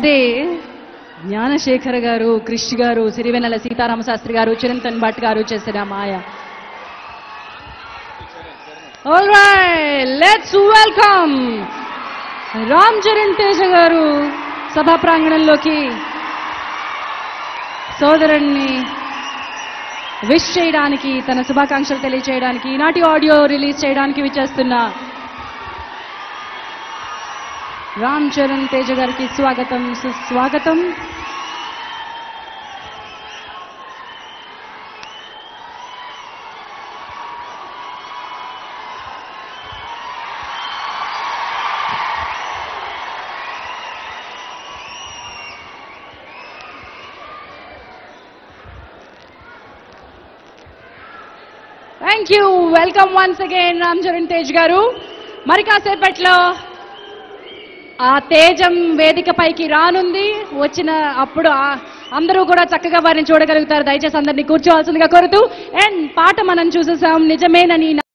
అదే జ్ఞానశేఖర్ గారు, కృషి గారు, సిరివెన్నెల సీతారామ శాస్త్రి గారు, చిరంతన్ భట్ గారు చేసిన మాయ. All right, let's welcome Ram Charan Teja garu సభా ప్రాంగణంలోకి సోదరుణ్ణి విష్ చేయడానికి, తన శుభాకాంక్షలు తెలియజేయడానికి, ఈనాటి ఆడియో రిలీజ్ చేయడానికి విచ్చేస్తున్న రామ్ చరణ్ తేజ గారికి స్వాగతం, సుస్వాగతం. Thank you. Welcome once again Ram Charan Tej గారు. మరి కాసేపట్లో ఆ తేజం వేదికపైకి రానుంది. వచ్చిన అప్పుడు అందరూ కూడా చక్కగా వారిని చూడగలుగుతారు. దయచేసి అందరినీ కూర్చోవాల్సిందిగా కోరుతూ, అండ్ పాట మనం చూసేసాం నిజమేనని